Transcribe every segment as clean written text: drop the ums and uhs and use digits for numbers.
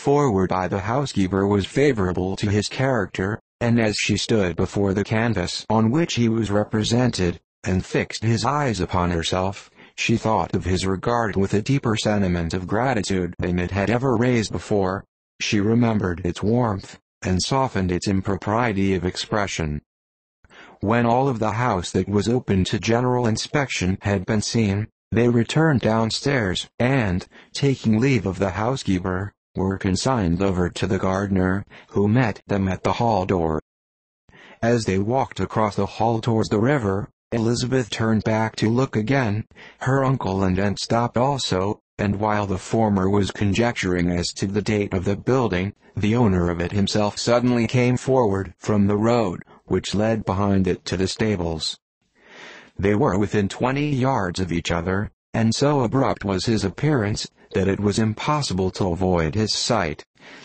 forward by the housekeeper was favourable to his character, and as she stood before the canvas on which he was represented, and fixed his eyes upon herself, she thought of his regard with a deeper sentiment of gratitude than it had ever raised before. She remembered its warmth, and softened its impropriety of expression. When all of the house that was open to general inspection had been seen, they returned downstairs, and, taking leave of the housekeeper, were consigned over to the gardener, who met them at the hall door. As they walked across the hall towards the river, Elizabeth turned back to look again. Her uncle and aunt stopped also, and while the former was conjecturing as to the date of the building, the owner of it himself suddenly came forward from the road, which led behind it to the stables. They were within 20 yards of each other, and so abrupt was his appearance, that it was impossible to avoid his sight.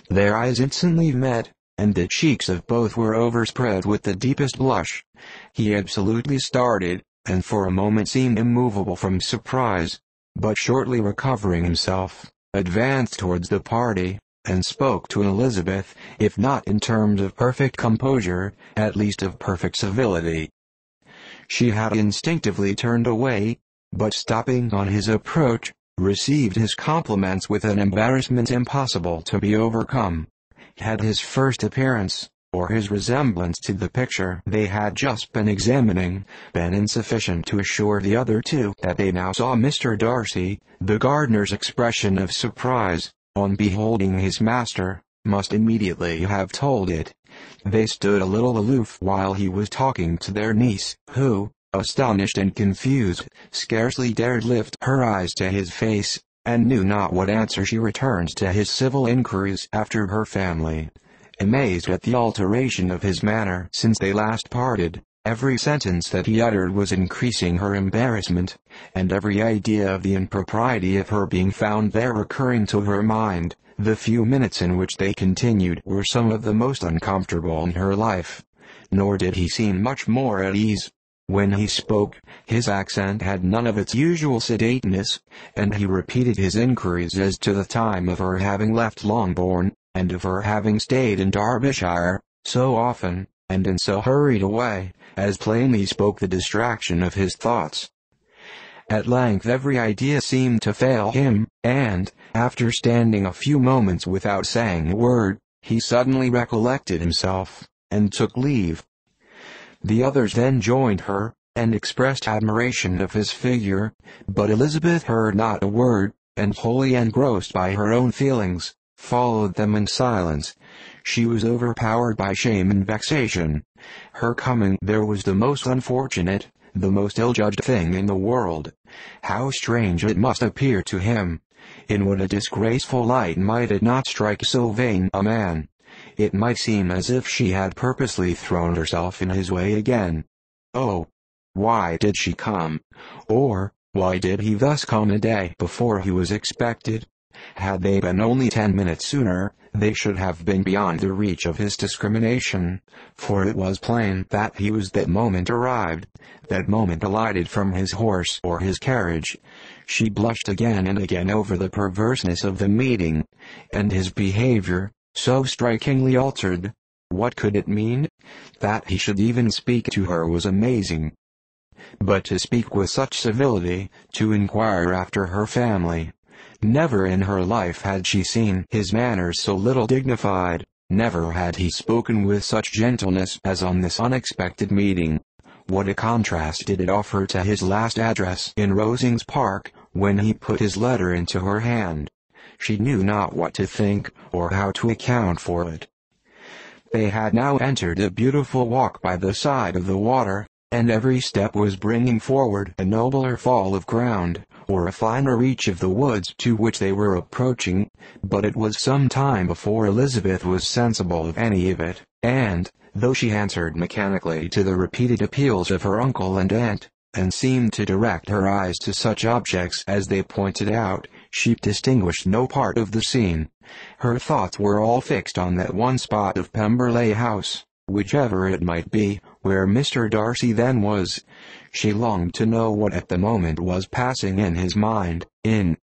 Their eyes instantly met, and the cheeks of both were overspread with the deepest blush. He absolutely started, and for a moment seemed immovable from surprise, but shortly recovering himself, advanced towards the party, and spoke to Elizabeth, if not in terms of perfect composure, at least of perfect civility. She had instinctively turned away, but stopping on his approach, received his compliments with an embarrassment impossible to be overcome. Had his first appearance, or his resemblance to the picture they had just been examining, been insufficient to assure the other two that they now saw Mr. Darcy, the gardener's expression of surprise, on beholding his master, must immediately have told it. They stood a little aloof while he was talking to their niece, who, astonished and confused, scarcely dared lift her eyes to his face, and knew not what answer she returned to his civil inquiries after her family. Amazed at the alteration of his manner since they last parted, every sentence that he uttered was increasing her embarrassment, and every idea of the impropriety of her being found there recurring to her mind. The few minutes in which they continued were some of the most uncomfortable in her life. Nor did he seem much more at ease. When he spoke, his accent had none of its usual sedateness, and he repeated his inquiries as to the time of her having left Longbourn, and of her having stayed in Derbyshire, so often, and in so hurried a way, as plainly spoke the distraction of his thoughts. At length every idea seemed to fail him, and, after standing a few moments without saying a word, he suddenly recollected himself, and took leave. The others then joined her, and expressed admiration of his figure, but Elizabeth heard not a word, and wholly engrossed by her own feelings, followed them in silence. She was overpowered by shame and vexation. Her coming there was the most unfortunate, the most ill-judged thing in the world. How strange it must appear to him! In what a disgraceful light might it not strike so vain a man! It might seem as if she had purposely thrown herself in his way again. Oh! Why did she come? Or, why did he thus come a day before he was expected? Had they been only 10 minutes sooner, they should have been beyond the reach of his discrimination, for it was plain that he was that moment arrived, that moment alighted from his horse or his carriage. She blushed again and again over the perverseness of the meeting, and his behavior, so strikingly altered. What could it mean? That he should even speak to her was amazing. But to speak with such civility, to inquire after her family. Never in her life had she seen his manners so little dignified, never had he spoken with such gentleness as on this unexpected meeting. What a contrast did it offer to his last address in Rosings Park, when he put his letter into her hand. She knew not what to think, or how to account for it. They had now entered a beautiful walk by the side of the water, and every step was bringing forward a nobler fall of ground, or a finer reach of the woods to which they were approaching, but it was some time before Elizabeth was sensible of any of it, and, though she answered mechanically to the repeated appeals of her uncle and aunt, and seemed to direct her eyes to such objects as they pointed out, she distinguished no part of the scene. Her thoughts were all fixed on that one spot of Pemberley House, whichever it might be, where Mr. Darcy then was. She longed to know what at the moment was passing in his mind, in